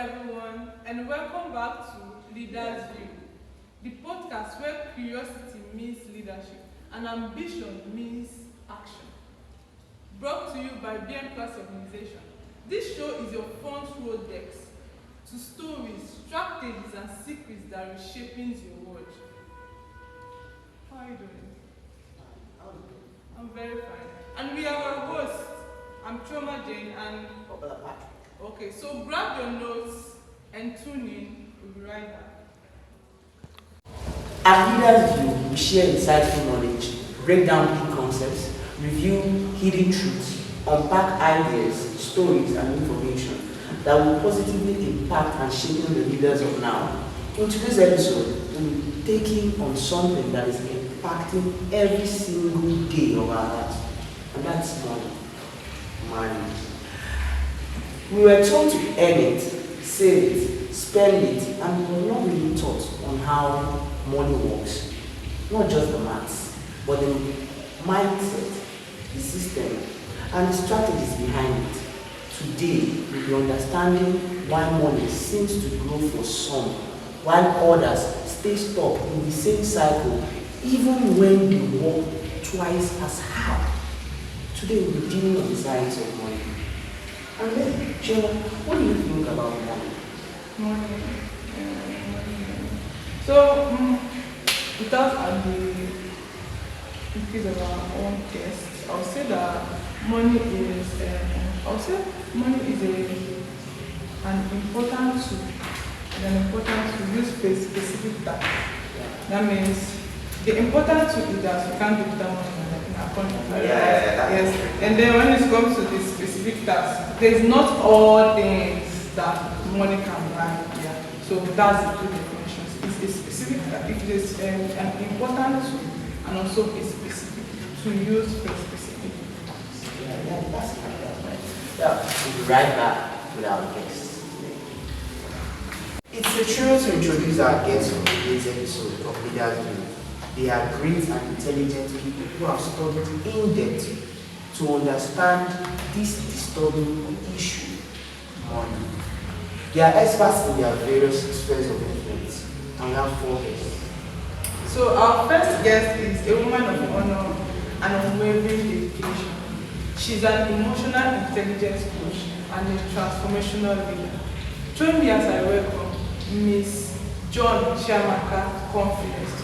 everyone, and welcome back to Leaders View, the podcast where curiosity means leadership and ambition means action. Brought to you by BM Plus Organization. This show is your front row decks to stories, strategies, and secrets that are reshaping your world. How are you doing? I'm very fine. And we are our hosts. I'm Trauma Jane and okay, so grab your notes and tune in. We'll be right back. At Leaders View, we share insightful knowledge, break down key concepts, review hidden truths, unpack ideas, stories, and information that will positively impact and shape the leaders of now. In today's episode, we'll be taking on something that is impacting every single day of our lives, and that's money. Money. We were taught to earn it, save it, spend it, and we were not really taught on how money works. Not just the maths, but the mindset, the system, and the strategies behind it. Today, we'll be understanding why money seems to grow for some, while others stay stuck in the same cycle, even when they work twice as hard. Today, we'll be dealing with the science of money. And then, Sheila, what do you think about money? Money. So, without the increase of our own guests, I'll say that money is an important tool used for a specific task. That means the important tool is that you can't do without money in our country. Yes. And then when it comes to the specific task, there's not all things that money can buy. Yeah. So that's the two definitions. It's a specific task. It is an important tool and also a specific to use for a specific task. Yeah, that's right. Yeah, we'll be right back with our guests. It's a thrill to introduce our guests on today's episode of Leaders View. They are great and intelligent people who have studied in depth to understand this disturbing issue, money. They are experts in their various spheres of influence, and we have 4 guests. So our first guest is a woman of honor and unwavering dedication. She's an emotional intelligence coach and a transformational leader. Join me as I welcome Miss John Chiamaka Confidence.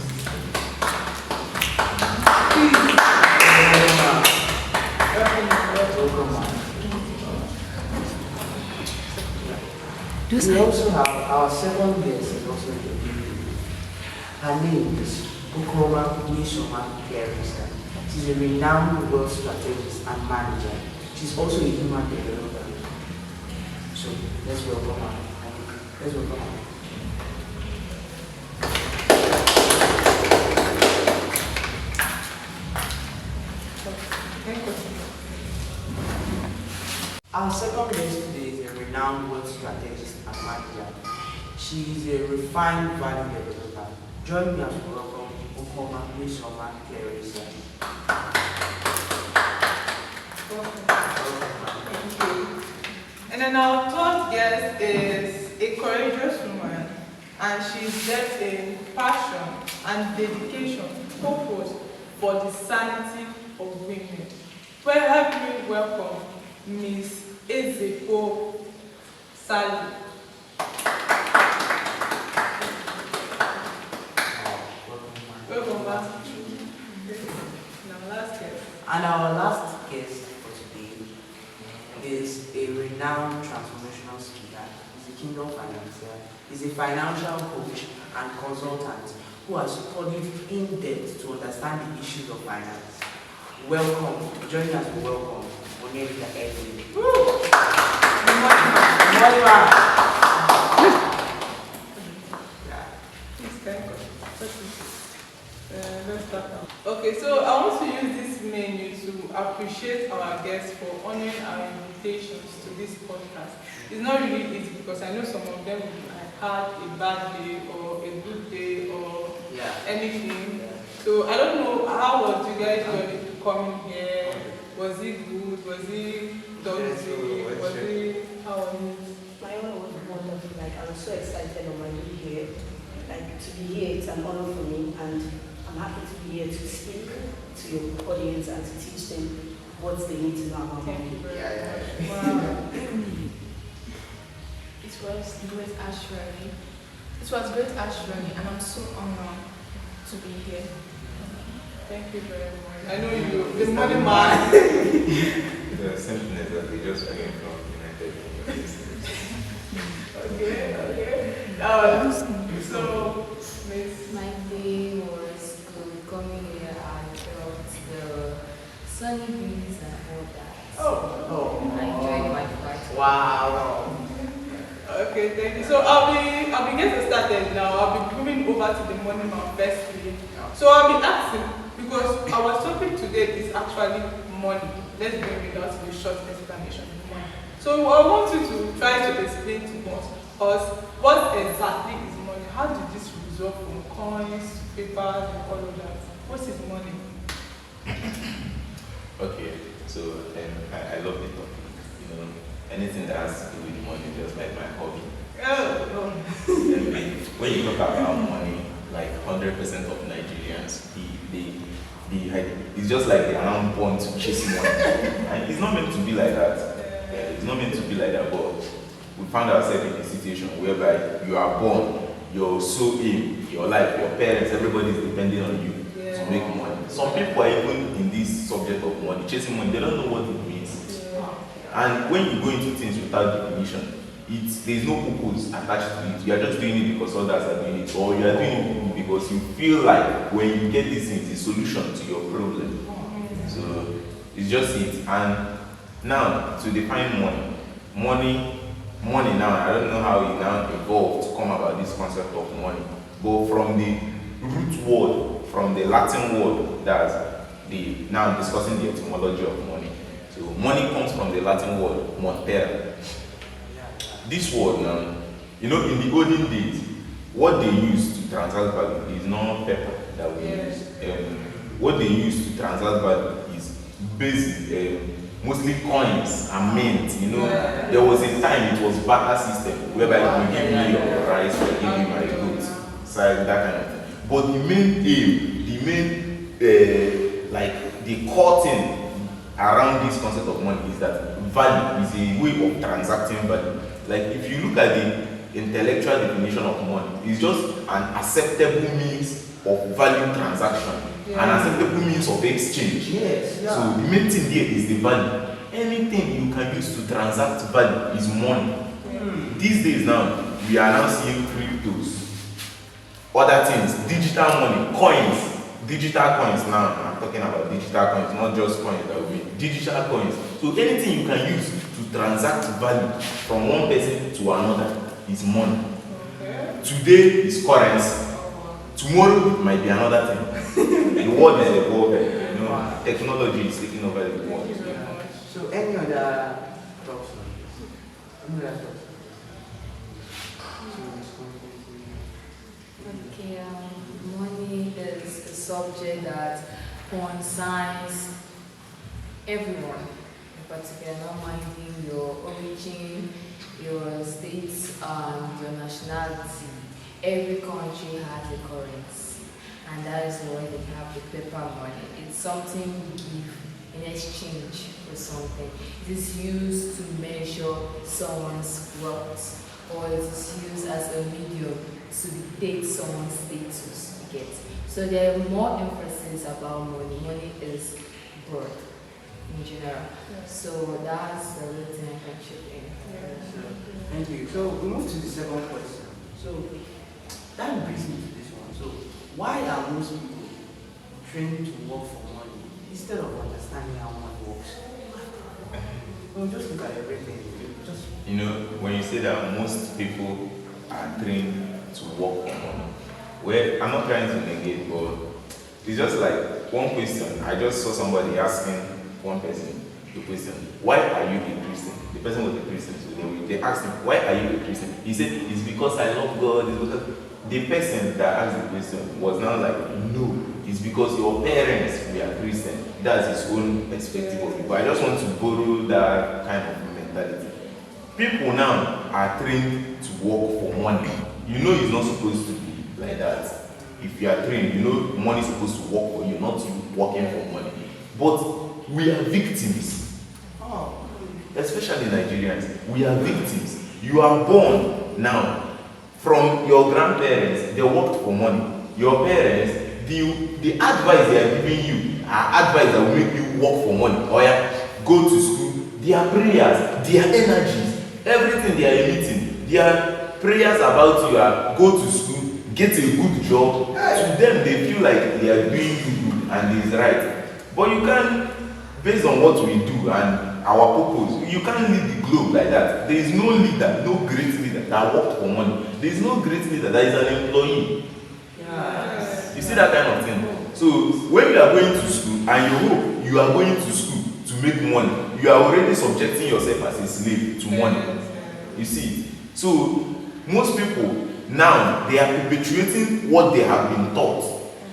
Please. We also have our second guest is also a lady. Her name is Bukoma Nisoma Clarissa. She's a renowned wealth strategist and manager. She's also a human developer. So let's welcome her. Let's welcome her. Our second guest today is a renowned wealth strategist and manager. She is a refined value developer. Join me as we welcome Bukoma Nisoma Clarissa. And then our third guest is a courageous woman, and she's left in passion and dedication, purpose for the sanity of women. Well, help me welcome Miss Ezeko Sally. Welcome back. And our last guest for today is a renowned transformational speaker. He's a kingdom financier. He's a financial coach and consultant who has studied in depth to understand the issues of finance. Welcome. Join us to welcome Onyelia Edwin. Let's start now. Okay, so I want to use this menu to appreciate our guests for honoring our invitations to this podcast. It's not really easy because I know some of them had a bad day or a good day or anything. So I don't know how was you guys coming here. Was it good? Was it dodgy? Was it how was it? My own was wonderful. so excited on my way here. Like to be here, it's an honor for me, and I'm happy to be here to speak to your audience and to teach them what they need to know about Thank money. you very Yeah, much. yeah. Wow. It was great actually. It was great actually, and I'm so honored to be here. Thank you very much. I know you, the money man. The same thing is that they just came from United States. Okay. So, Miss. My day was good. Coming here, I felt the sunny breeze and all that. Oh. I enjoyed my flight. Wow. Okay, thank you. So I'll be getting started now. I'll be moving over to the money man firstly. So I'll be asking, because our topic today is actually money. Let's bring it down to the short explanation of money. So I want you to try to explain to us what exactly is money. How did this result from coins, papers, and all of that? What is money? Okay, so I love the topic. You know, anything that has to do with money, just like my hobby. Oh, When you talk about money, like 100% of Nigerians, it's just like they are now born to chase money. And it's not meant to be like that. Yeah, it's not meant to be like that, but we found ourselves in a situation whereby you are born, you're so in your life, your parents, everybody is depending on you to make money. Some people are even in this subject of money, chasing money, they don't know what it means. And when you go into things without definition, there's no purpose attached to it. You are just doing it because others are doing it, or you are doing it because you feel like when you get this thing, it's a solution to your problem. So it's just it. And now to define money now, I don't know how it now evolved to come about this concept of money. But from the root word, from the Latin word, now I'm discussing the etymology of money. So money comes from the Latin word montera. This word now, in the olden days, what they used to transact value is not paper that we use. What they used to transact value is mostly coins and mint. There was a time it was barter system whereby you give me your rice, I give you my goods, so that kind of thing. But the main aim, the core thing around this concept of money is that value is a way of transacting value. Like if you look at the intellectual definition of money, it's just an acceptable means of value transaction, an acceptable means of exchange. Yes. Yeah. So the main thing here is the value. Anything you can use to transact value is money. These days now, we are now seeing cryptos, other things, digital money, coins, digital coins now. I'm talking about digital coins, not just coins that will be digital coins. So anything you can use to transact value from one person to another is money. Today is currency. Tomorrow it might be another thing. The world is evolving. Technology is taking over the world. So any other thoughts on this? Any other thoughts? Okay, money is a subject that concerns everyone, in particular, not minding your origin, your states, and your nationality. Every country has a currency, and that is why they have the paper money. It's something we give in exchange for something. It is used to measure someone's wealth, or it is used as a medium to dictate someone's status. You get. So there are more emphasis about money. Money is broad in general. So that's the little thing I can chip in. Thank you. So we move to the second question. So that brings me to this one. So why are most people trained to work for money instead of understanding how money works? Well, just look at everything. When you say that most people are trained to work for money, well, I'm not trying to negate, but it's just like one question. I just saw somebody asking one person the question, why are you a Christian? The person was a Christian, so they asked him, why are you a Christian? He said, it's because I love God. It's because the person that asked the question was now like, no, it's because your parents were Christian. That's his own perspective of it. But I just want to borrow that kind of mentality. People now, are trained to work for money. You know it's not supposed to be like that. If you are trained, you know money is supposed to work for you, not you working for money. But we are victims. Especially Nigerians, we are victims. You are born now from your grandparents, they worked for money. Your parents, the advice they are giving you are advice that will make you work for money. Or go to school. Their prayers, their energies, everything they are emitting, their prayers about you are go to school, get a good job. To them, they feel like they are doing you good and it's right. But you can't, based on what we do and our purpose, you can't lead the globe like that. There is no leader, no great leader that worked for money. There is no great leader that is an employee. Yes. You see that kind of thing? So when you are going to school and you hope you are going to school to make money, you are already subjecting yourself as a slave to money. You see? So most people now, they are perpetuating what they have been taught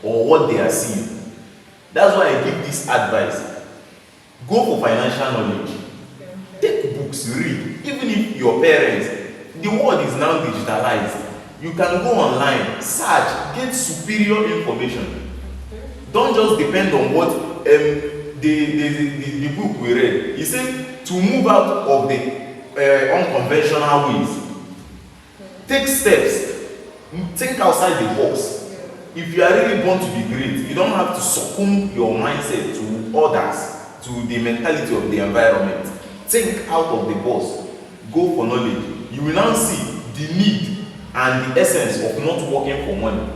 or what they are seeing. That's why I give this advice. Go for financial knowledge. Take books, read. Even if your parents, the world is now digitalized. You can go online, search, get superior information. Don't just depend on what the book we read. He said to move out of the unconventional ways. Take steps. Think outside the box. If you are really born to be great, you don't have to succumb your mindset to others, to the mentality of the environment. Think out of the box. Go for knowledge. You will now see the need and the essence of not working for money.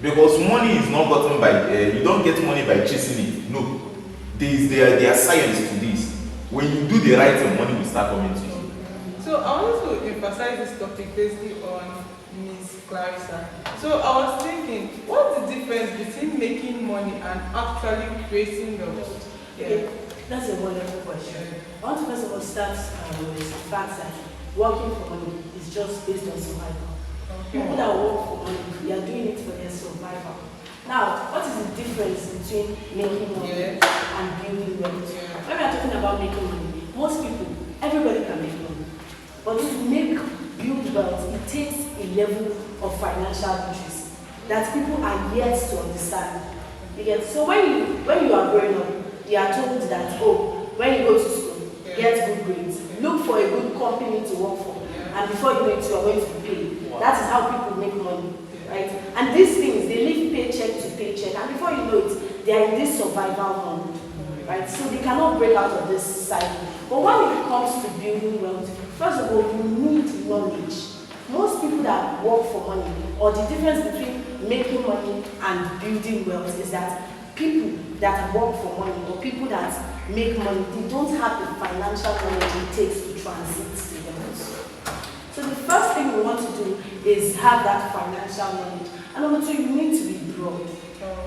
Because money is not gotten by, you don't get money by chasing it. No. There are science to this. When you do the right thing, money will start coming to you. So I want to emphasize this topic basically on Ms. Clarissa. So I was thinking, what's the difference between making money and actually creating wealth? Okay, that's a wonderful question. I want to first of all start with the fact that working for money is just based on survival. People that work for money, they are doing it for their survival. Now, what is the difference between making money and building wealth? When we are talking about making money, most people, everybody can make money. But to build wealth, it takes a level of financial literacy that people are yet to understand. So when you are growing up, you are told that, when you go to school, get good grades, look for a good company to work for, and before you know it, you are going to be paid. That is how people make money, right? And these things, they live paycheck to paycheck, and before you know it, they are in this survival mode, right? So they cannot break out of this cycle. But when it comes to building wealth, first of all, you need knowledge. Most people that work for money, or the difference between making money and building wealth is that people that work for money or people that make money, they don't have the financial knowledge it takes to transit to wealth. So the first thing we want to do is have that financial knowledge. And number two, you need to be broad,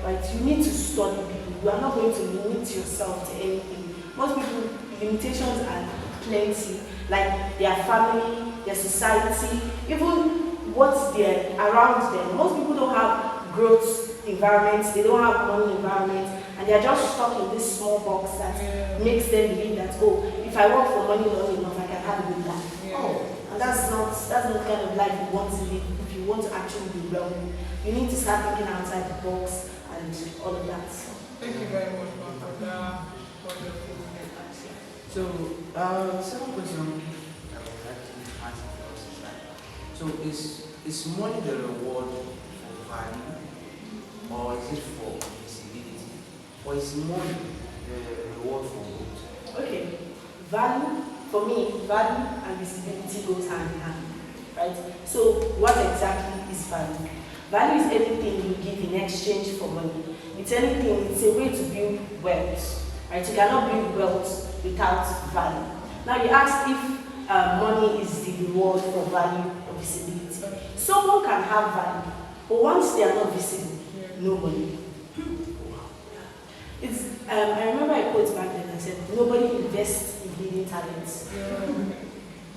right? You need to study people. You are not going to limit yourself to anything. Most people, limitations are plenty, like their family, their society, even what's there around them. Most people don't have growth environments, they don't have money environments, and they're just stuck in this small box that makes them believe that, if I work for money long enough, I can have a good life. And that's not the kind of life you want to live. If you want to actually be wealthy, you need to start thinking outside the box and all of that. Thank you very much for that wonderful answer. So, second question I would like to answer for us is that, so is money the reward for value, or is it for visibility, or is money the reward for growth? Okay, value, for me, value and visibility goes hand in hand, right? So what exactly is value? Value is anything you give in exchange for money. It's anything, it's a way to build wealth, right? You cannot build wealth without value. Now you ask if money is the reward for value or visibility. Someone can have value, but once they are not visible, no money. I remember I quote back then, I said, nobody invests in hidden talents.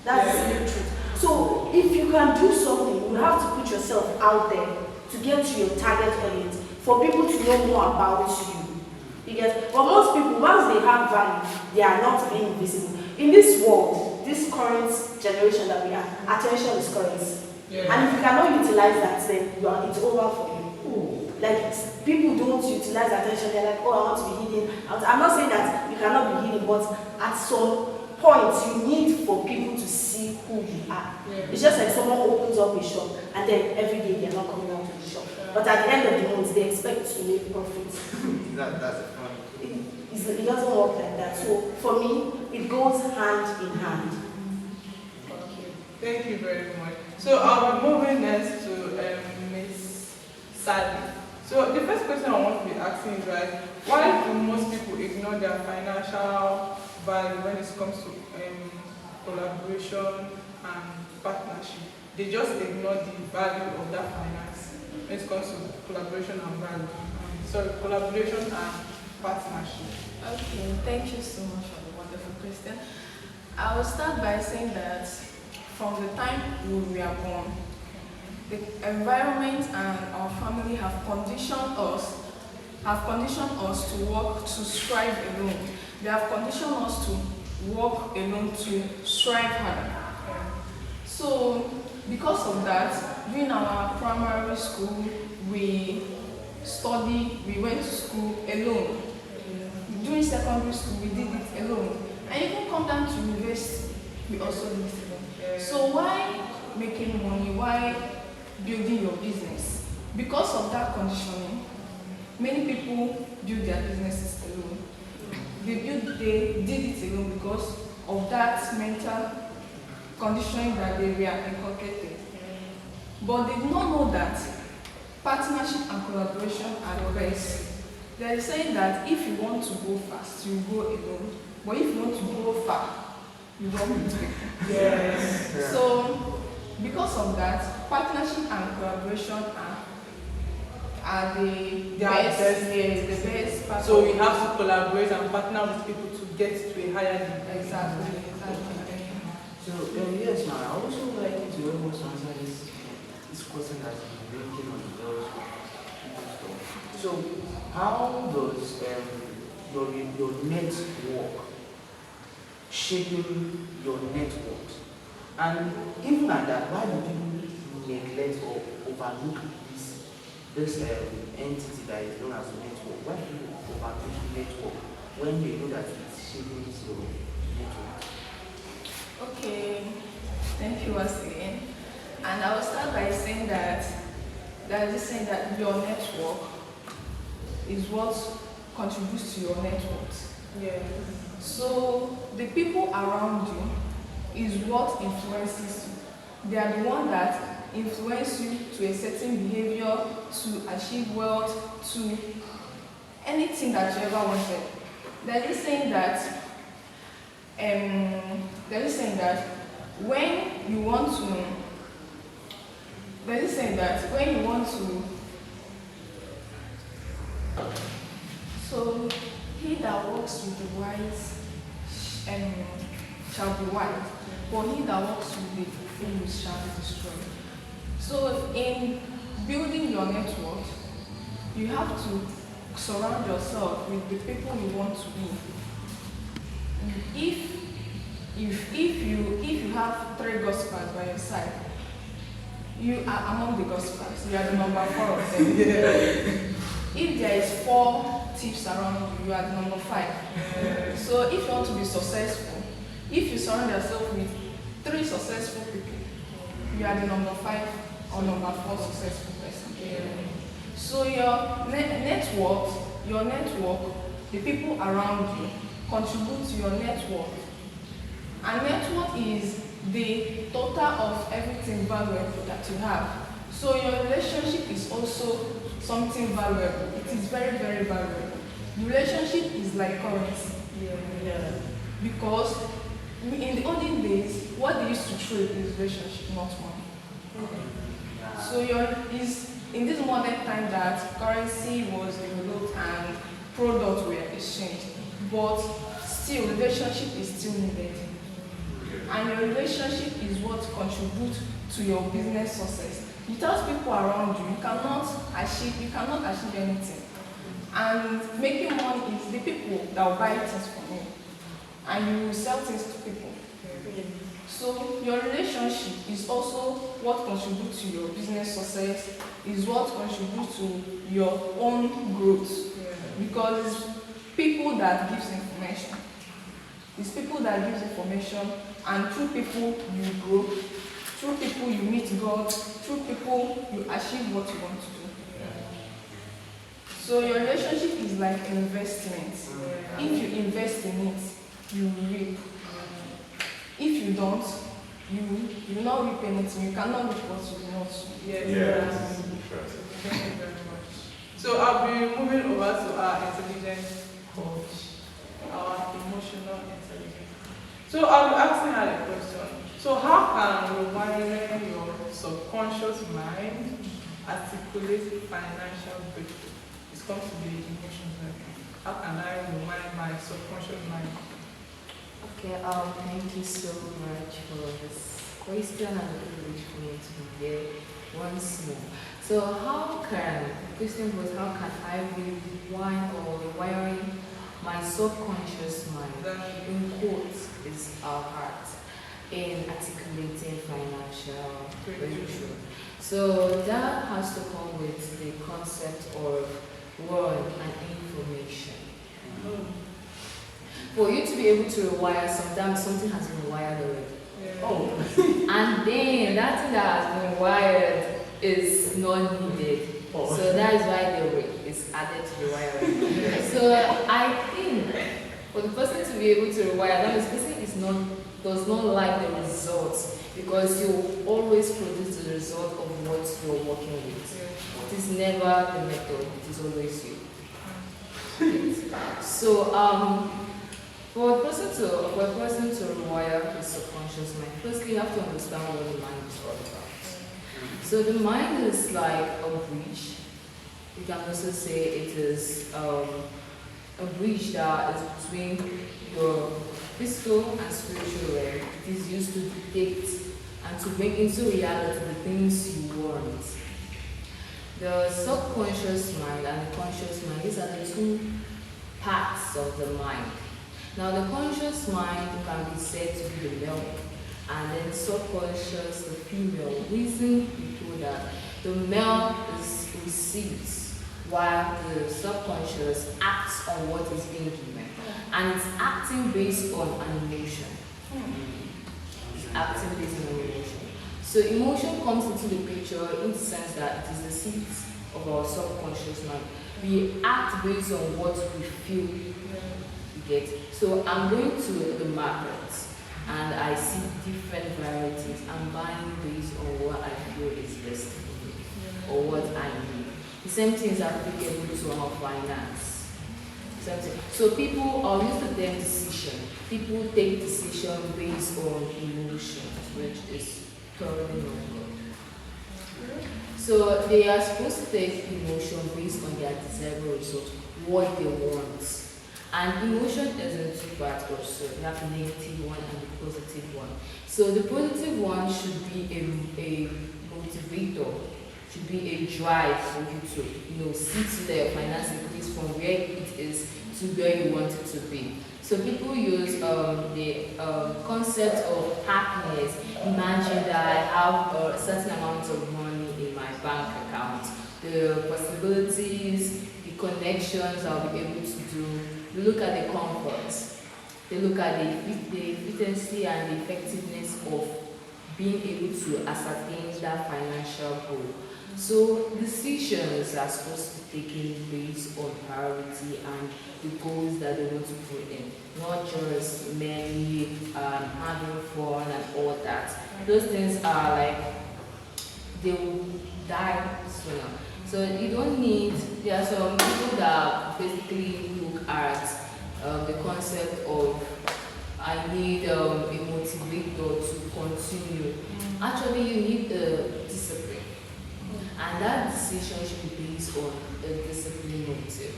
That's the truth. So if you can do something, you have to put yourself out there to get to your target audience, for people to know more about you. But most people, once they have value, they are not being visible. In this world, this current generation that we are, attention is currency. Yeah. And if you cannot utilize that, then it's over for you. Like, people don't utilize attention. They're like, oh, I want to be hidden. I'm not saying that you cannot be hidden, but at some point, you need for people to see who you are. Yeah. It's just like someone opens up a shop, and then every day they're not coming out to the shop. But at the end of the month, they expect to make profits. That's a fun. It doesn't work like that. So for me, it goes hand in hand. Thank you very much. So I'll be moving next to Miss Sally. So the first question I want to be asking is like, why do most people ignore their financial value when it comes to collaboration and partnership? They just ignore the value of that finance when it comes to collaboration and value. Collaboration and partnership. Okay, thank you so much for the wonderful question. I will start by saying that from the time we are born, the environment and our family have conditioned us to work, to strive alone. They have conditioned us to work alone, to strive hard. So, because of that, during our primary school, we went to school alone. During secondary school, we did it alone. And even come down to university, we also did it alone. So why making money? Why building your business? Because of that conditioning, many people build their businesses alone. They did it alone because of that mental conditioning that they were inculcated. But they did not know that partnership and collaboration are the best. They are saying that if you want to go fast, you go alone. But if you want to go far, you go with people. Yes. Yeah. So, because of that, partnership and collaboration are the best part. So we have to collaborate and partner with people to get to a higher level. Exactly. So, yes, ma'am, I also would like you to almost answer this question that's been blinking on the girls. So, how does your network shaping your network? And even at that, why do people neglect or overlook this entity that is known as a network? Why do people overlook network when they know that it's shaping your network? Okay, thank you once again. And I will start by saying that your network is what contributes to your net worth. Yeah. So the people around you is what influences you. They are the one that influence you to a certain behavior, to achieve wealth, to anything that you ever wanted. They're just saying that when you want to so he that walks with the wise shall be wise, but he that walks with the fools shall be destroyed. So in building your network, you have to surround yourself with the people you want to be. If you have 3 gospels by your side, you are among the gospels. You are the number 4 of them. If there is 4 thieves around you, you are the number 5. So if you want to be successful, if you surround yourself with 3 successful people, you are the number 5 or number 4 successful person. So your network, the people around you contribute to your network. And network is the total of everything valuable that you have. So your relationship is also something valuable. It is very, very valuable. Relationship is like currency. Yeah. Because in the olden days, what they used to trade is relationship, not money. So in this modern time that currency was developed and products were exchanged, but still relationship is still needed. And your relationship is what contributes to your business success. Without people around you, you cannot achieve anything. And making money is the people that will buy things from you. And you will sell things to people. So your relationship is also what contributes to your business success, is what contributes to your own growth. Because it's people that gives information. It's people that gives information, and through people you grow, through people you meet God, through people you achieve what you want to do. So your relationship is like an investment. If you invest in it, you reap. If you don't, you will not reap anything. You cannot reap what you do not. Yes. Thank you very much. So I'll be moving over to our intelligence coach, our emotional intelligence. So I'll be asking her a question. So how can rewiring your subconscious mind articulate financial breakthrough? It's comes to the emotions. How can I rewind my subconscious mind? Okay, thank you so much for this question and the privilege for me to be here once more. So the question was how can I rewind or rewiring my subconscious mind, in quotes, is our heart, in articulating financial breakthrough. So that has to come with the concept of word and information. For you to be able to rewire, sometimes something has been wired already. And then that thing that has been wired is not needed. So that is why the rate is added to the wiring. So I think for the person to be able to rewire, that person does not like the results, because you always produce the result of what you're working with. It is never the method, it is always you. So for a person to rewire his subconscious mind, firstly you have to understand what the mind is all about. So the mind is like a bridge. You can also say it is a bridge that is between your physical and spiritual realm. It is used to depict and to bring into reality the things you want. The subconscious mind and the conscious mind, these are the two parts of the mind. Now the conscious mind can be said to be the male, and then subconscious, the female. Reason before that, the male receives, while the subconscious acts on what is being given. And it's acting based on an emotion. It's acting based on an emotion. So emotion comes into the picture in the sense that it is the seat of our subconscious mind. We act based on what we feel we get. So I'm going to the market and I see different varieties. I'm buying based on what I feel is best for me or what I need. The same thing is applicable to our finance. So people are used to their decision. People take decision based on emotions, which is totally not good. So they are supposed to take emotion based on their desirable result, what they want. And emotion is in two parts also. You have the negative one and the positive one. So the positive one should be a motivator, should be a drive for you to, see to their finance increase from where it is to where you want it to be. So people use the concept of happiness. Imagine that I have a certain amount of money in my bank account. The possibilities, the connections I'll be able to do. They look at the comforts. They look at the efficiency and the effectiveness of being able to ascertain that financial goal. So decisions are supposed to be taken based on priority and the goals that they want to put in, not just merely having fun and all that. Those things are like, they will die sooner. So you don't need, there are some people that basically look at the concept of I need a motivator to continue. Actually, you need a discipline. And that decision should be based on a discipline motive.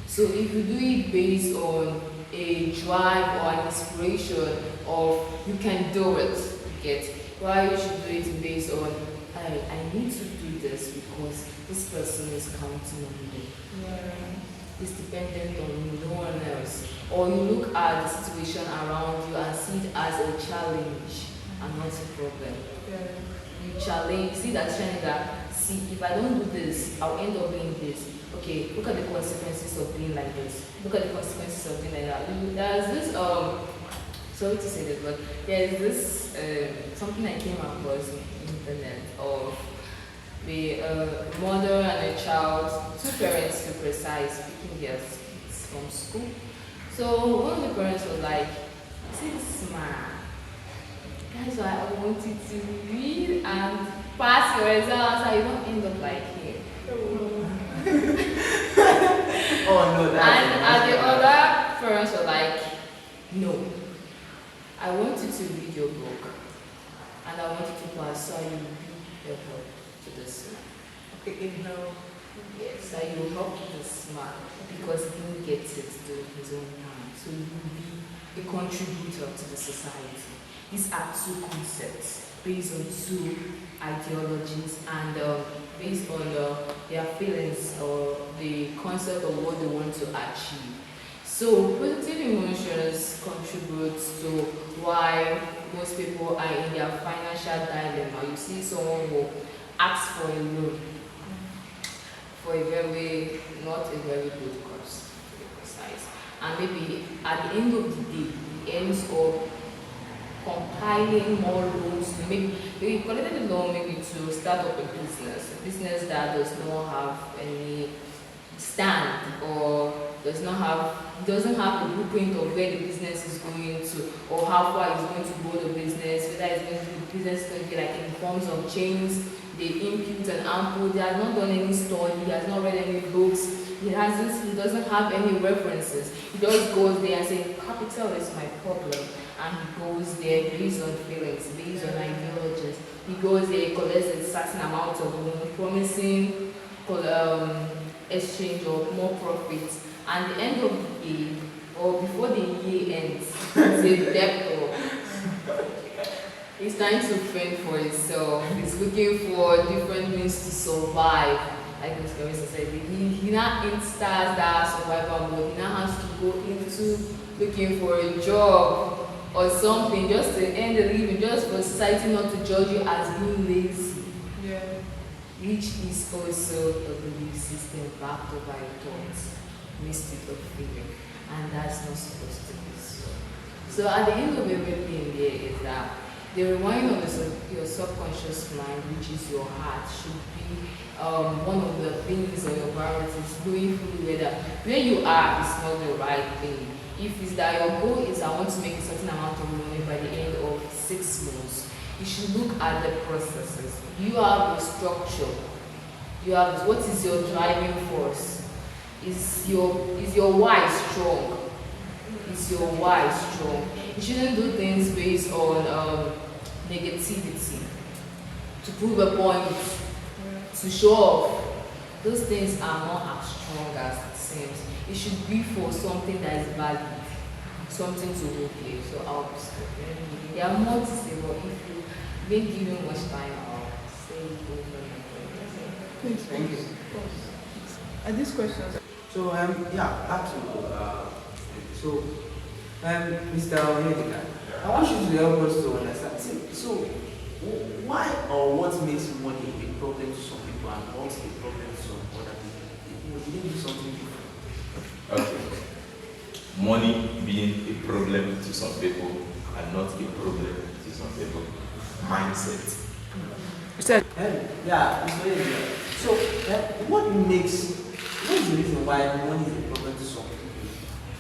So if you do it based on a drive or an inspiration of you can do it, you get why you should do it based on I need to do this because this person is counting on me. It's dependent on you, no one else. Or you look at the situation around you and see it as a challenge are not a problem. Yeah. You challenge, see that challenge that, see, if I don't do this, I'll end up doing this. Okay, look at the consequences of being like this. Look at the consequences of being like that. There's this, sorry to say this, but there's this, something I came across on the internet of the mother and a child, two parents to be precise, picking their kids from school. So one of the parents was like, see this man, that's why I want you to read and pass your exams so you don't end up like him. Oh no, And the other parents were like, no, I want you to read your book and I want you to pass so you will be able to this man. Okay, inhale. Yes, so you will help this man because he didn't get it to his own time. So you will be a contributor to the society. These are two concepts based on two ideologies and based on their feelings or the concept of what they want to achieve. So positive emotions contribute to why most people are in their financial dilemma. You see someone who asks for a loan for a not a very good cost, to be precise. And maybe at the end of the day, he ends up compiling more loans. Maybe he collected a loan maybe to start up a business that does not have any stand or doesn't have the blueprint of where the business is going to or how far it's going to grow the business, whether it's going to be the business going to be like in forms of chains, the input and output. He has not done any study, he has not read any books, he doesn't have any references. He just goes there and says, capital is my problem. And he goes there based on feelings, based on ideologies. He goes there, collects a certain amount of loan, promising exchange of more profits. And at the end of the year, or before the year ends, he's a debtor. He's trying to fend for himself. He's looking for different means to survive. Like Ms. Carissa said, he now starts that survival mode. He now has to go into looking for a job or something just to earn a living, just for society not to judge you as being lazy. Yeah. Which is also a belief system backed up by thoughts, mystic of feeling, and that's not supposed to be so. So at the end of everything there is that the rewiring of your subconscious mind, which is your heart, should be one of the things or your priorities, going through where you are is not the right thing. If it's that your goal is I want to make a certain amount of money by the end of 6 months, you should look at the processes. You have a structure. You have what is your driving force? Is your why strong? Is your why strong? You shouldn't do things based on negativity to prove a point, to show off. Those things are not as strong as it seems. It should be for something that is valid, something to hold here. So I'll stop. There are more to say, but if you didn't give me much time, I'll say it over and over. Please. Thank you. Are these questions? So yeah, absolutely. Mr. Onyedika, I want you to help us to understand. So why or what makes money a problem to some people and what's a problem to some other people? You didn't do something different. Okay. Money being a problem to some people and not a problem to some people. Mindset. Yeah, it's very good. So what is the reason why money is a problem to some people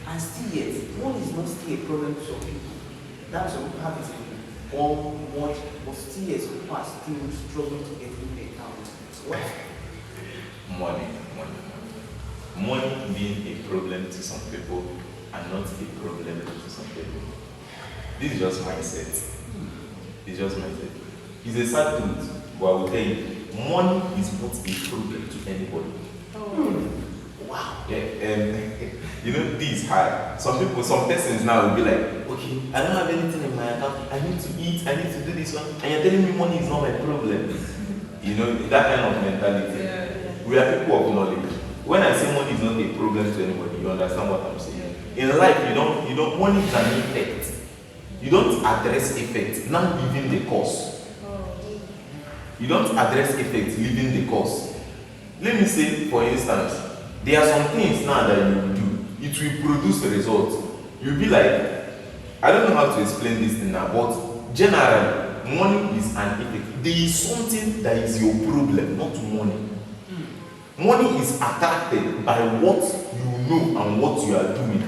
and still yet money is not still a problem to some people? That's some people have it in much, but still yet some people are still struggling to get in their account. So what? Money. Money being a problem to some people and not a problem to some people. This is just mindset. It's just mindset. It's a sad truth, but I will tell you, money is not a problem to anybody. Wow. Yeah, you know, this is hard. Some persons now will be like, okay, I don't have anything in my account. I need to eat, I need to do this one, and you're telling me money is not my problem. You know, that kind of mentality. Yeah. We are people of knowledge. When I say money is not a problem to anybody, you understand what I'm saying. In life, you don't money is an effect. You don't address effect, now leaving the cause. You don't address effect, leaving the cause. Let me say, for instance, there are some things now that you do, it will produce a result. You'll be like, I don't know how to explain this thing now, but generally, money is an effect. There is something that is your problem, not money. Money is attracted by what you know and what you are doing.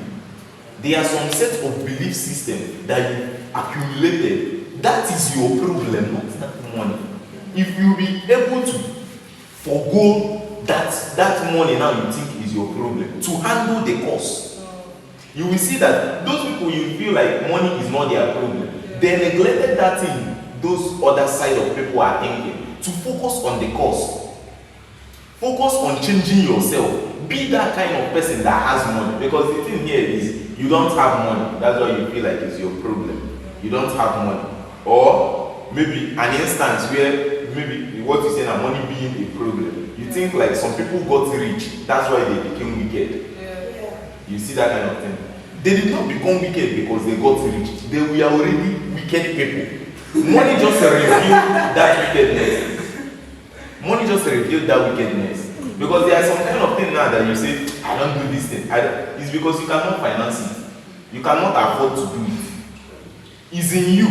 There are some set of belief systems that you accumulated. That is your problem, not that money. If you be able to forgo that money now you think is your problem, to handle the cost, you will see that those people you feel like money is not their problem, they neglected that thing those other side of people are thinking to focus on the cost. Focus on changing yourself. Be that kind of person that has money. Because the thing here is, you don't have money. That's why you feel like it's your problem. You don't have money. Or maybe an instance where maybe what you say now, money being a problem. You think like some people got rich. That's why they became wicked. You see that kind of thing. They did not become wicked because they got rich. They were already wicked people. Money just revealed that wickedness. Money just revealed that wickedness. Because there are some kind of thing now that you say, I don't do this thing. It's because you cannot finance it. You cannot afford to do it. It's in you.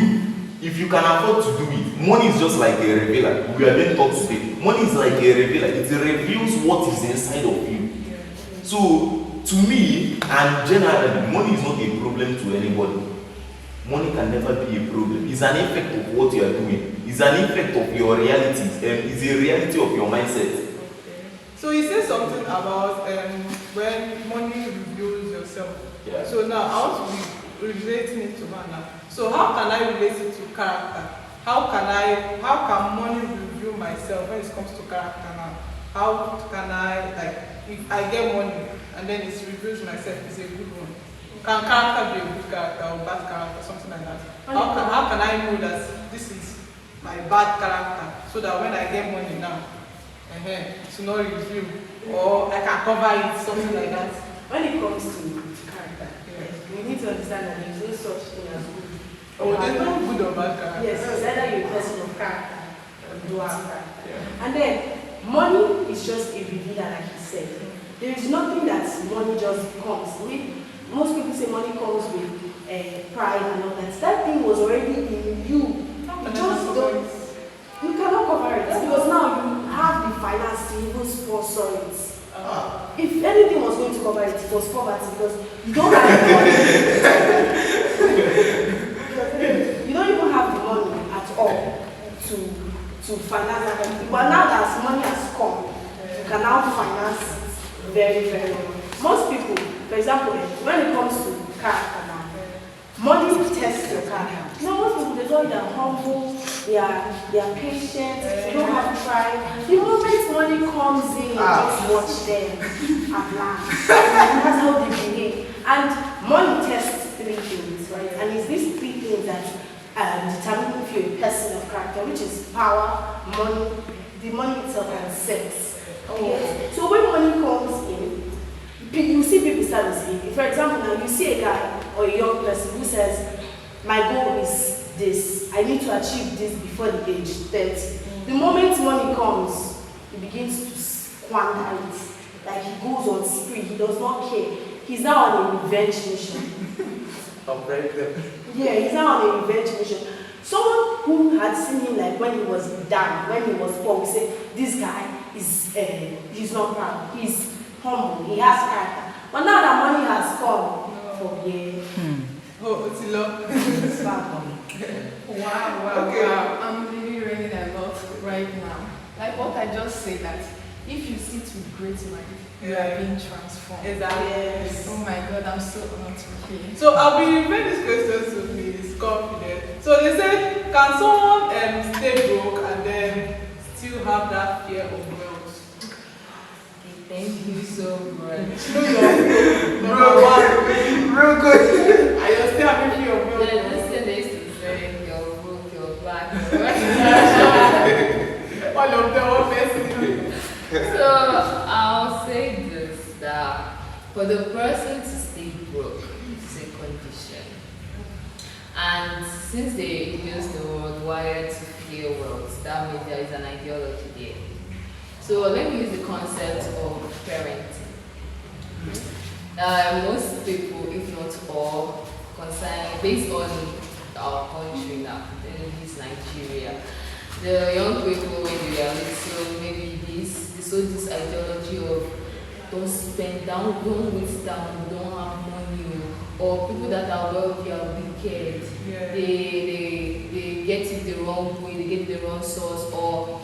If you can afford to do it, money is just like a revealer. We are being taught today. Money is like a revealer. It reveals what is inside of you. So, to me, and generally, money is not a problem to anybody. Money can never be a problem. It's an effect of what you are doing. It's an effect of your realities. It's a reality of your mindset. Okay. So you said something about when money reveals yourself. Yeah. So now I want to be relating it to man now. So how can I relate it to character? How can money reveal myself when it comes to character now? How can I, like, if I get money and then it reveals myself, it's a good one. Can character be a good character or bad character, something like that? How can I know that this is my bad character so that when I get money now, it's not reveal, or I can cover it, something like that? When it comes to character, we need to understand that there is no such thing as good. Oh, there's no good or bad character. Yes, it's either you're a person of character or you don't have character. And then, money is just a revealer, like he said. There is nothing that money just comes with. Most people say money comes with pride and all that. That thing was already in you. You just don't. You cannot cover it because now you have the finance to even sponsor it. If anything was going to cover it, it was poverty because you don't have the money. You don't even have the money at all to finance that. But now that money has come, you can now finance it very, very well. Most people, for example, when it comes to character now, money tests your character. You know, most people, they know they're humble, they are patient, they don't have pride. The moment money comes in, just watch them at last. That's how they behave. And money tests three things, right? And it's these three things that determine if you're a person of character, which is power, money, the money itself, and sex. Okay? So when money comes in, you see people start to speak. For example, now you see a guy or a young person who says, my goal is this. I need to achieve this before the age 30. The moment money comes, he begins to squander it. Like he goes on spree. He does not care. He's now on a revenge mission. Yeah, he's now on a revenge mission. Someone who had seen him like when he was down, when he was poor, we say, this guy is he's not proud. He's humble, he has character. But now that money has come, Oh, it's love. It's back on. Wow, Okay. wow. I'm really learning a lot right now. Like what I just said, that if you sit with great mind, you are being transformed. Exactly. Yes. Oh my God, I'm so honored to be here. So I'll be referring this question to Ms. Confident. So they said, can someone stay broke and then still have that fear of wealth? Thank you so much. Real good. Are you still having fear of wealth? Yeah, listen, they used to say you're broke, you're black. All of them are messing. So I'll say this, that for the person to stay broke, it's a condition. And since they use the word wired to fear wealth, that means there is an ideology there. So let me use the concept of parenting. Most people, if not all, based on our country now, this Nigeria, the young people when they are little, maybe this ideology of don't spend down, don't waste down, don't have money, or people that are wealthy are wicked. Yeah. They get it the wrong way, they get the wrong source, or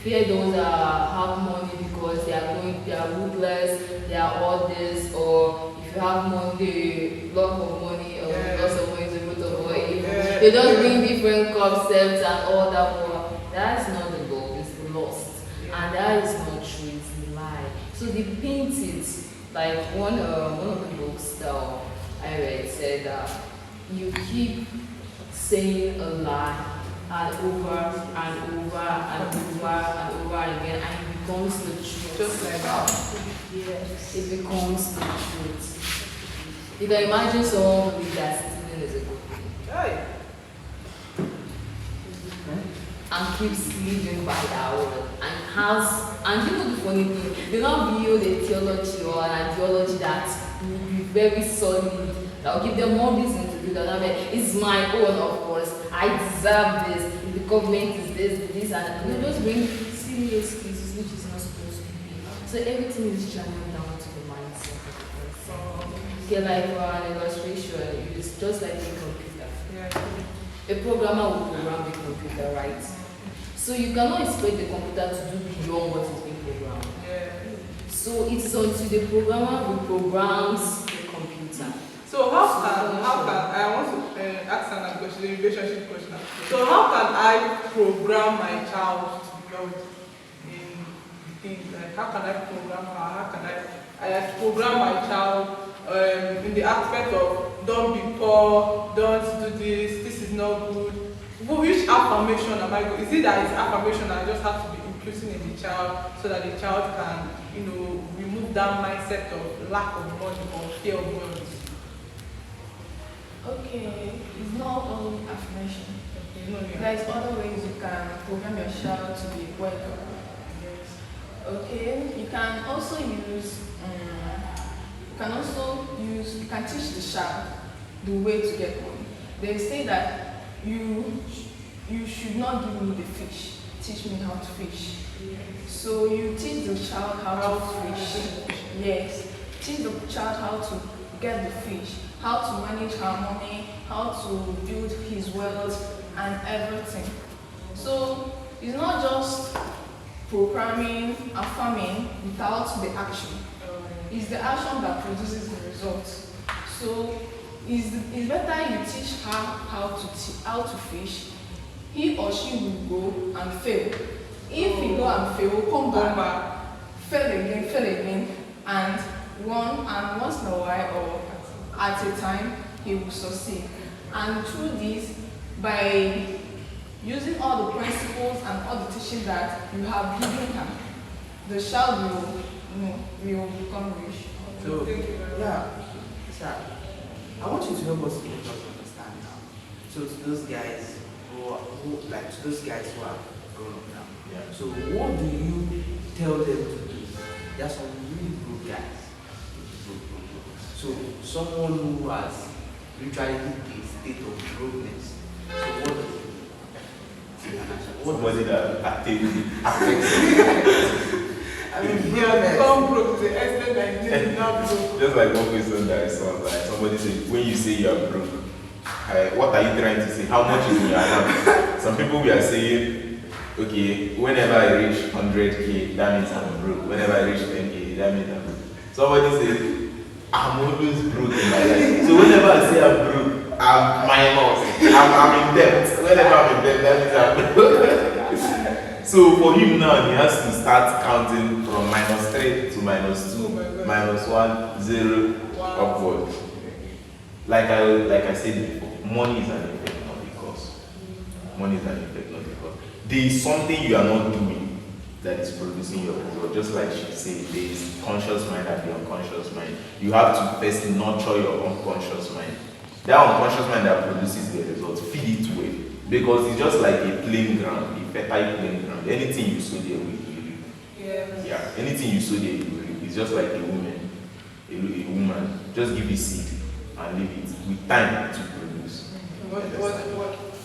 fear those that have money because they are ruthless, they are all this, or if you have money, love of money, or lots of money is a root of all evil. They don't bring different concepts and all that, but that's not the goal, it's lost. And that is not true, it's a lie. So they paint it like one of the books that I read said that you keep saying a lie and over and over and over and over again, and it becomes the truth. Just like that. Yes. It becomes the truth. You can imagine someone who believes that stealing is a good thing. Hey. And keeps living by that word and you know the funny thing, they don't build a theology or an ideology that will be very solid, that will give them more reason to do that. I mean, it's my own, of course, I deserve this, the government is this and they just bring silly excuses which is not supposed to be. So everything is channeled down to the mindset of the person. Okay, like for an illustration, it's just like a computer. Yeah. A programmer will program the computer, right? So you cannot expect the computer to do beyond what is being programmed. Yeah. So it's until the programmer reprograms the computer. So how can I want to ask another question, a relationship question. So how can I program my child to be wealthy in things like how can I program her? How can I program my child in the aspect of don't be poor, don't do this is not good. Which affirmation am I going? Is it that it's affirmation I just have to be including in the child so that the child can, remove that mindset of lack of money or fear of wealth? Okay, it's not only affirmation. Okay, There's other ways you can program your child to be wealthy. Okay, you can also use, you can teach the child the way to get money. They say that you should not give me the fish, teach me how to fish. So you teach the child how to fish. Yes, teach the child how to get the fish, how to manage her money, how to build his wealth and everything. So it's not just programming, affirming without the action. It's the action that produces the results. So it's better you teach her how to fish. He or she will go and fail. If he go and fail, come back, fail again, and once in a while or at a time, he will succeed. And through this, by using all the principles and all the teaching that you have given her, the child will become rich. So, yeah, sir, I want you to help us understand now. So to those guys who are grown up now. Yeah. So what do you tell them to do? There are some really broke guys. So someone who has literally hit a state of brokenness. So what does it do? Somebody that actively affects I mean, be honest. Come broke to the extent that you did not broke. just like one question that I saw, like somebody said, when you say you are broke, what are you trying to say? How much is in your account? Some people we are saying, okay, whenever I reach 100K, that means I'm broke. Whenever I reach 10K, that means I'm broke. Somebody says, I'm always broke in my life. So whenever I say I'm broke, I'm minus. I'm in debt. Whenever I'm in debt, that means I'm broke. So for him now, he has to start counting from -3 to -2, -1, 0, upward. Like I said before, money is an effect, not a cause. Money is an effect, not a cause. There is something you are not doing that is producing your result. Just like she said, there is conscious mind and the unconscious mind. You have to first nurture your unconscious mind That unconscious mind that produces the result, feed it well. Because it's just like a playing ground, a fertile playing ground. Anything you sow there will reap. Yeah, anything you sow there you will reap. It's just like a woman. A woman. Just give it seed and leave it with time to produce.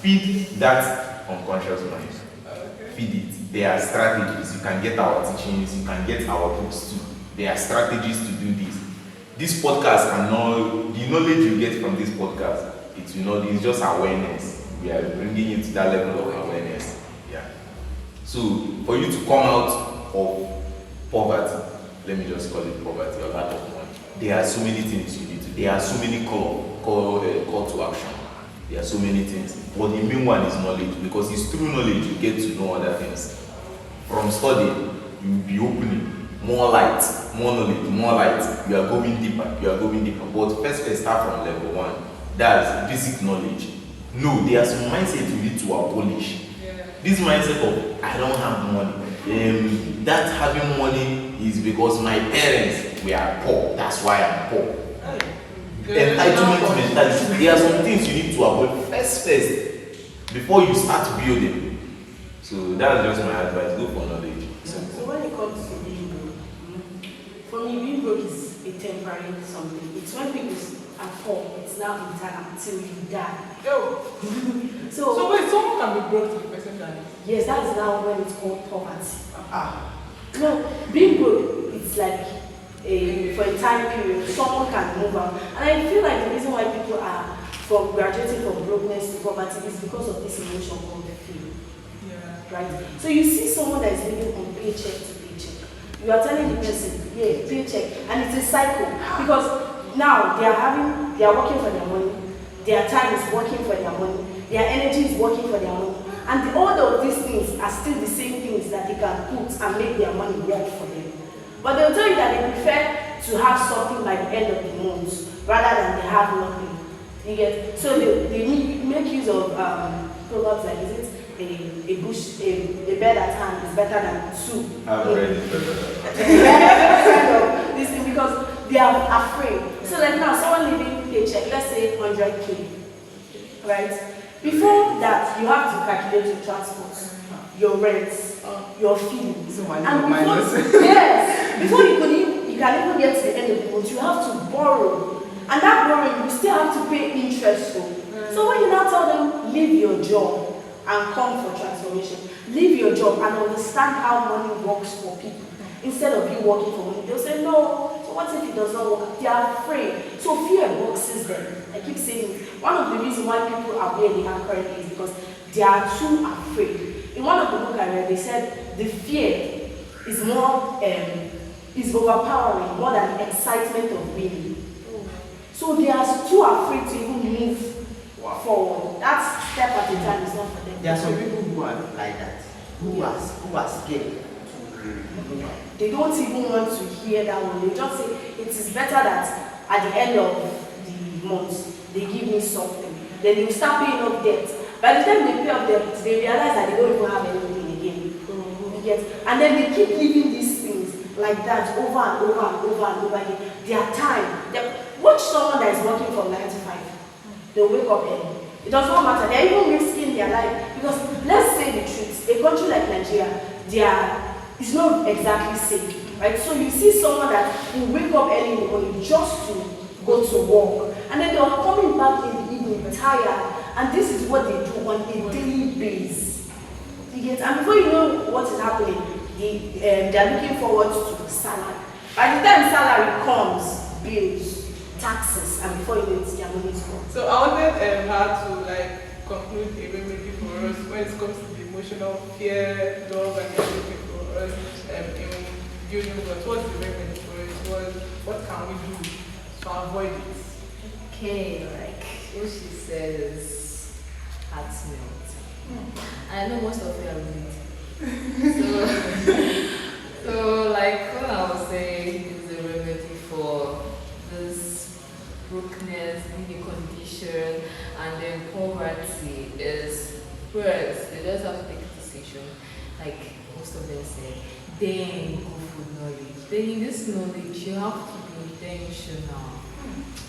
Feed that unconscious mind. Feed it. There are strategies. You can get our teachings, you can get our books too. There are strategies to do this. This podcast cannot, the knowledge you get from this podcast, it's just awareness. We are bringing you to that level of awareness. Yeah. So for you to come out of poverty, let me just call it poverty or lack of money, there are so many things you need to. There are so many call to action. There are so many things. But the main one is knowledge, because it's through knowledge you get to know other things. From studying, you will be opening more light, more knowledge, more light. You are going deeper, you are going deeper. But first start from level 1. That's basic knowledge. No, there are some mindset you need to abolish. This mindset of I don't have money. That having money is because my parents were poor. That's why I'm poor. Entitlement mentality. There are some things you need to avoid first before you start building. So that's just my advice. Go for knowledge. So when it comes to being broke, for me, being broke is a temporary something. It's when people are poor, it's now eternal until you die. So wait, someone can be broke to the person that is. Yes, that is now when it's called poverty. No, being broke, it's like for a time period, someone can move on. And I feel like the reason why people are graduating from brokenness to poverty is because of this emotion called fear. Right? So you see someone that is living on paycheck to paycheck. You are telling the person, yeah, paycheck, and it's a cycle. Because now they are working for their money, their time is working for their money, their energy is working for their money. And all of these things are still the same things that they can put and make their money work for them. But they'll tell you that they prefer to have something by the end of the month rather than they have nothing. You get? So they make use of proverbs like, is it a bed at hand is better than two. I've read it better. This thing, because they are afraid. So like now, someone living paycheck, let's say 100K, right? Before that, you have to calculate your transport, your rents, your fees. So money and minus. Yes, before you can even get to the end of the month, you have to borrow. And that borrowing, you still have to pay interest for. So when you now tell them, leave your job and come for transformation, leave your job and understand how money works for people, instead of you working for money, they'll say, no, so what if it does not work? They are afraid. So fear boxes them. I keep saying it. One of the reasons why people are where they are currently is because they are too afraid. In one of the books I read, they said the fear is more, is overpowering more than the excitement of winning. So they are too afraid to even move forward. That step at a time is not for them. There are some people who are like that, who are scared. They don't even want to hear that one. They just say it is better that at the end of the month they give me something. Then they will start paying off debt. By the time they pay off debt, they realize that they don't even have anything again. And then they keep living these things like that over and over and over and over again. Their time. Watch someone that is working from 9 to 5. They'll wake up early. It does not matter. They're even risking their life. Because let's say the truth, a country like Nigeria, it's not exactly safe. Right? So you see someone that will wake up early in the morning just to go to work. And then they are coming back in the evening tired. And this is what they do on a daily basis. And before you know what is happening, they're looking forward to salary. By the time salary comes, bills, taxes, and before you know it, their money is gone. So I wanted her to conclude a remedy for us when it comes to the emotional fear, love, and everything for us in building us. What's the remedy for us? What can we do to avoid it? Okay, like what she says, heart melt. I know most of you are with. So like what I was saying is a remedy for this brokenness, being a condition, and then poverty is first, they just have to take a decision, like most of them say, then go for knowledge. Then in this knowledge, you have to be intentional.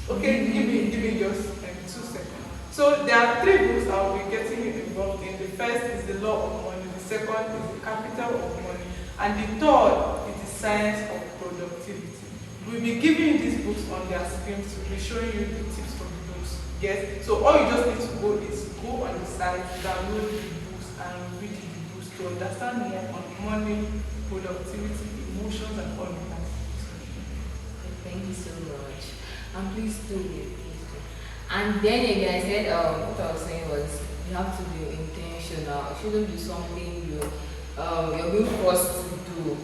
Okay, give me just 2 seconds. So there are 3 books I will be getting you involved in. The first is the law of money, the second is the capital of money, and the third is the science of productivity. We'll be giving you these books on their screens to be showing you the tips for the books. Yes. So all you just need to go is go on the site, download the books, and read the books to understand more on money, productivity, emotions, and all of that. Thank you so much. And please do it. And then again, I said, what I was saying was, you have to be intentional. It shouldn't be something you're being forced to do.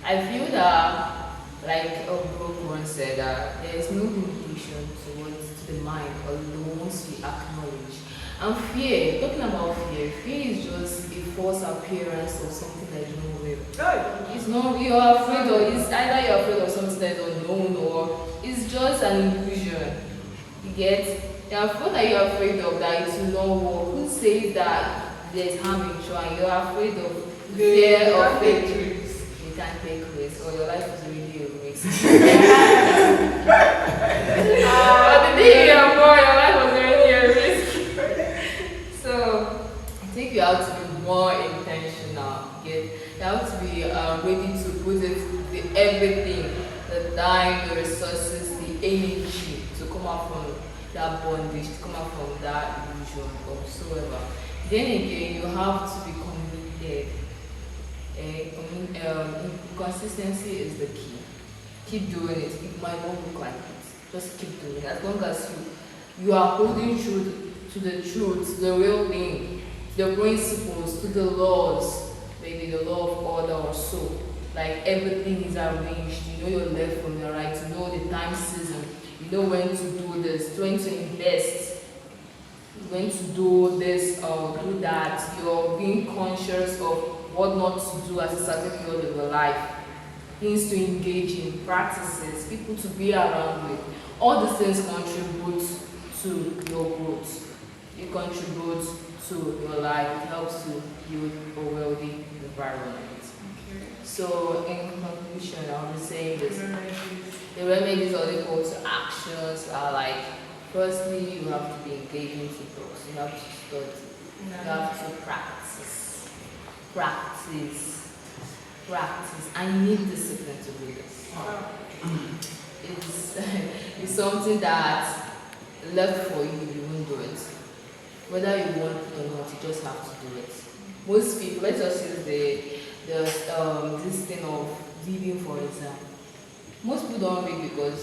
I feel that, like Brooke once said, there is no limitation to the mind or the ones we acknowledge. And fear, talking about fear is just a false appearance of something that is not real. It's not, you are afraid of, it's either you're afraid of something that is unknown or it's just an illusion. You get? You're afraid that you're afraid of that it will not work. Who says that there's harm in trying? You're afraid of fear of failure. You can't take risks, or your life is really a risk. But the day you're born, your life was already a risk. So I think you have to be more intentional. You have to be ready to put everything, the time, the resources, the energy to come out from that bondage, to come out from that illusion or whatsoever. Then again, you have to be committed. Consistency is the key. Keep doing it. It might not look like it. Just keep doing it. As long as you are holding true to the truth, the real thing, the principles, to the laws, maybe the law of order or so. Like everything is arranged. You know your left from the right. You know the time season. You know when to do this, when to invest, when to do this or do that. You're being conscious of what not to do at a certain period of your life. Things to engage in, practices, people to be around with. All these things contribute to your growth. It contributes to your life. It helps to build a wealthy environment. Okay. So in conclusion, I'll be saying this. The remedies or the call to actions are like, firstly, you have to be engaging with books. You have to study. You have to practice. And you need discipline to do this. It's something that left for you, you won't do it. Whether you want it or not, you just have to do it. Most people, let's just use this thing of reading for exam. Most people don't read because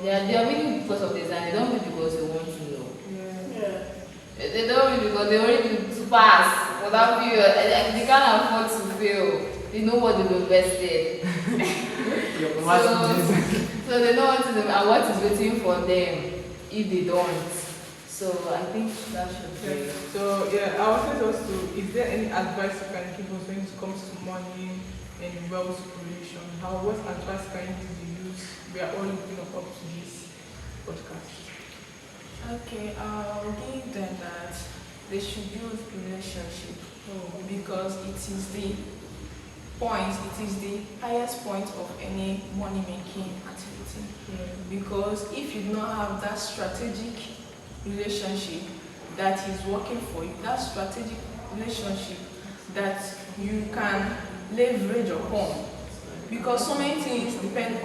they are reading because of the exam. They don't read because they want to know. Yeah. They don't read because they already need to pass without fear. They can't afford to fail. They know what they've invested. so they know what is waiting for them if they don't. So I think that should be. So yeah, I wanted us to, is there any advice you can give us when it comes to money and wealth creation? What advice can you give the youth? We are all looking up to this podcast. Okay, I'll give them that they should build relationship because it is the highest point of any money making activity. Because if you do not have that strategic relationship that is working for you, that strategic relationship that you can leverage upon, because so many things depend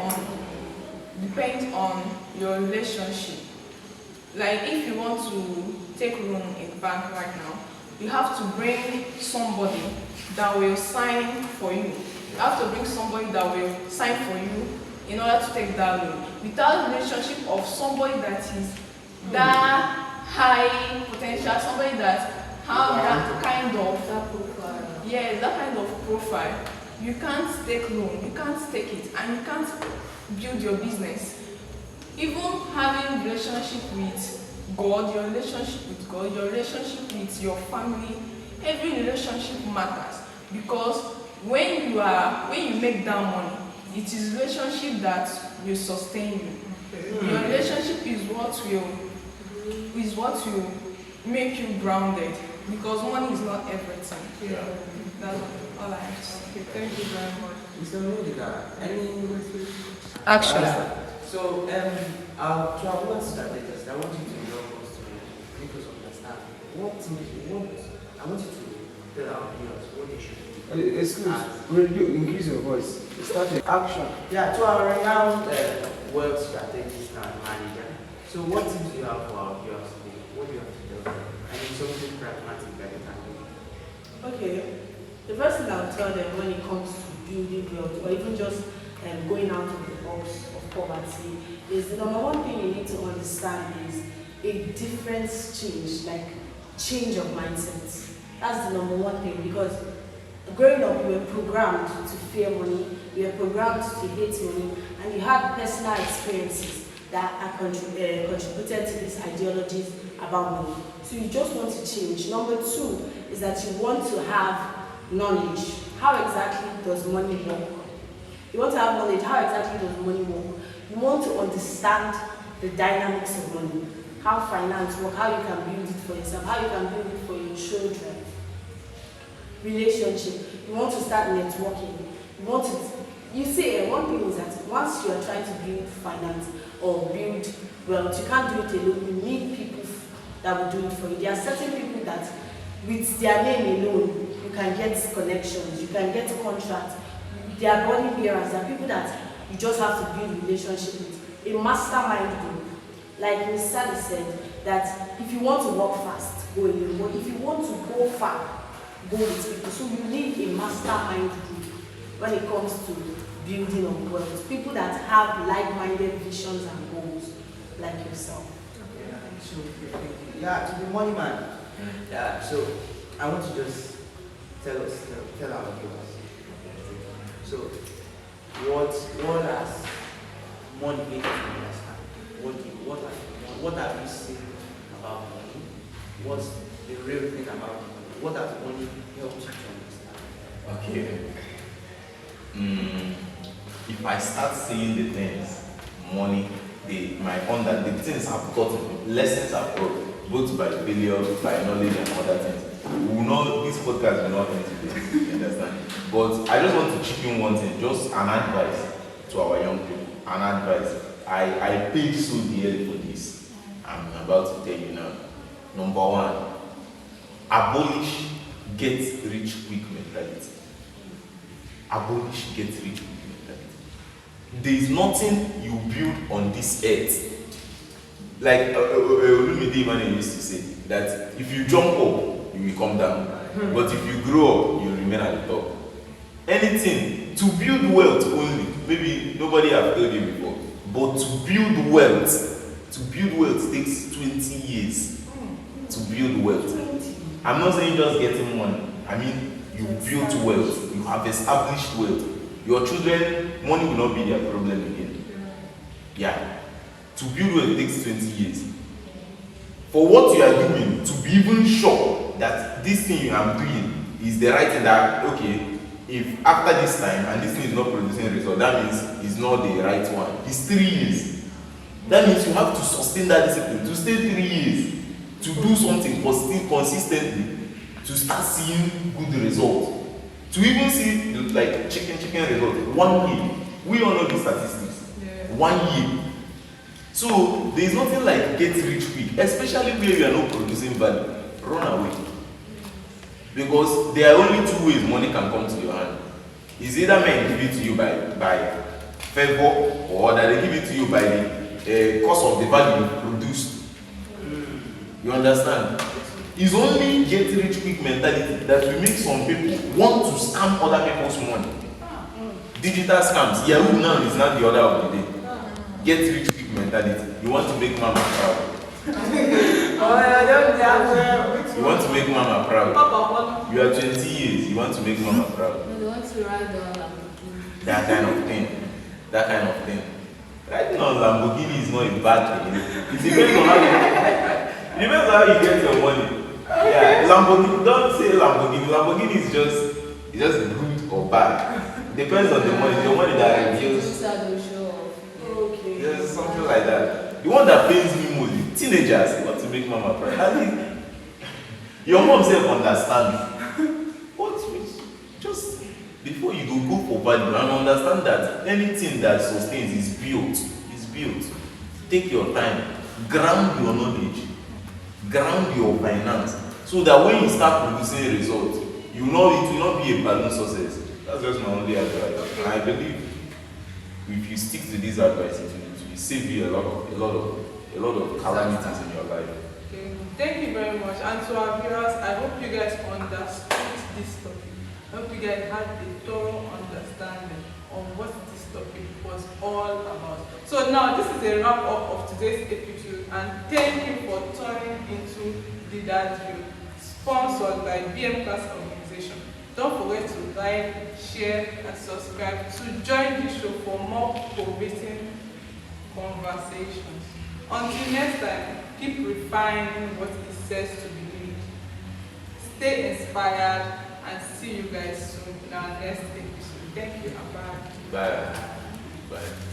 on your relationship. Like if you want to take loan in the bank right now, you have to bring somebody that will sign for you. You have to bring somebody that will sign for you in order to take that loan. Without relationship of somebody that is that high potential, somebody that have that kind of profile. Yeah, that kind of profile. You can't take loan, you can't take it, and you can't build your business. Even having relationship with God, your relationship with God, your relationship with your family, every relationship matters, because when you make that money, it is relationship that will sustain you. Your relationship is what will make you grounded, because money is not everything. Yeah. That's all I have to say. Okay, thank you very much. Mr. Monica, any action? So, to our word strategist, I want you to help us to make us understand I want you to tell our viewers what they should do. Excuse, increase your voice. Start with action. Yeah, to our renowned world strategist and manager. So, what tips do you have for our viewers today? What do you have to tell them? I need something pragmatic that they can do. Okay. The first thing I'll tell them when it comes to building wealth, or even just going out of the box of poverty, is the number one thing you need to understand is a difference change, like change of mindset. That's the number one thing, because growing up you were programmed to fear money, you were programmed to hate money, and you had personal experiences that are contributed to these ideologies about money. So you just want to change. Number two is that you want to have knowledge. How exactly does money work? You want to have knowledge. How exactly does money work? You want to understand the dynamics of money, how finance works, how you can build it for yourself, how you can build it for your children. Relationship. You want to start networking. You see, one thing is that once you are trying to build finance or build wealth, you can't do it alone. You need people that will do it for you. There are certain people that, with their name alone, you can get connections, you can get contracts. They are body bearers. There are people that you just have to build relationship with. A mastermind group, like Ms. Sally said, that if you want to work fast, go alone. But if you want to go far, go with people. So you need a mastermind group when it comes to building of wealth. People that have like-minded visions and goals, like yourself. Yeah, to the money man. Yeah, so I want to just tell our viewers. So, what has money made you understand? What have you seen about money? What's the real thing about money? What has money helped you to understand? Okay. If I start saying the things, money, the things I've gotten, lessons I've got, both by failure, by knowledge and other things. This podcast will not end today, you understand? But I just want to chip in one thing, just an advice to our young people. An advice. I paid so dearly for this. I'm about to tell you now. Number one, abolish get rich quick mentality. Abolish get rich quick mentality. There is nothing you build on this earth. Like Olumide Emmanuel used to say, that if you jump up, you will come down. But if you grow up, you will remain at the top. Anything, to build wealth only, maybe nobody have told you before, but to build wealth takes 20 years to build wealth. I'm not saying just getting money. I mean, you built wealth, you have established wealth. Your children, money will not be their problem again. Yeah. To build wealth takes 20 years. For what you are doing, to be even sure that this thing you are doing is the right thing, that, okay, if after this time and this thing is not producing result, that means it's not the right one. It's 3 years. That means you have to sustain that discipline, to stay 3 years, to do something consistently, to start seeing good results. To even see like chicken result, 1 year. We all know the statistics. Yeah. 1 year. So there is nothing like get rich quick, especially where you are not producing value. Run away. Because there are only 2 ways money can come to your hand. It's either men give it to you by favor, or that they give it to you by the cost of the value produced. You understand? It's only get rich quick mentality that will make some people want to scam other people's money. Digital scams. Yahoo now is not the order of the day. Get rich quick mentality. You want to make mama proud. You want to make mama proud. You are 20 years. You want to make mama proud. You want to ride on That kind of thing. That kind of thing. Riding on Lamborghini is not a bad thing. It depends on how you get your money. Yeah, Lamborghini. Don't say Lamborghini. Lamborghini is just good or bad. Depends on the money. The money that reveals. Okay. There's something like that. The one that pays me more, teenagers, you want to make mama proud. At least your mom self understand. But just before you go for value and understand that anything that sustains is built. It's built. Take your time, ground your knowledge, ground your finance, so that when you start producing results, you know it will not be a balloon success. That's just my only advice. And I believe if you stick to this advice, it will save you a lot of calamities in your life. Okay. Thank you very much. And to our viewers, I hope you guys understood this topic. I hope you guys had a thorough understanding of what this topic was all about. So now this is a wrap up of today's episode, and thank you for tuning into Leaders View, sponsored by BM Class Organization. Don't forget to like, share, and subscribe to join the show for more provoking conversations. Until next time, keep refining what it says to believe. Stay inspired, and see you guys soon in our next episode. Thank you and bye. Bye. Bye.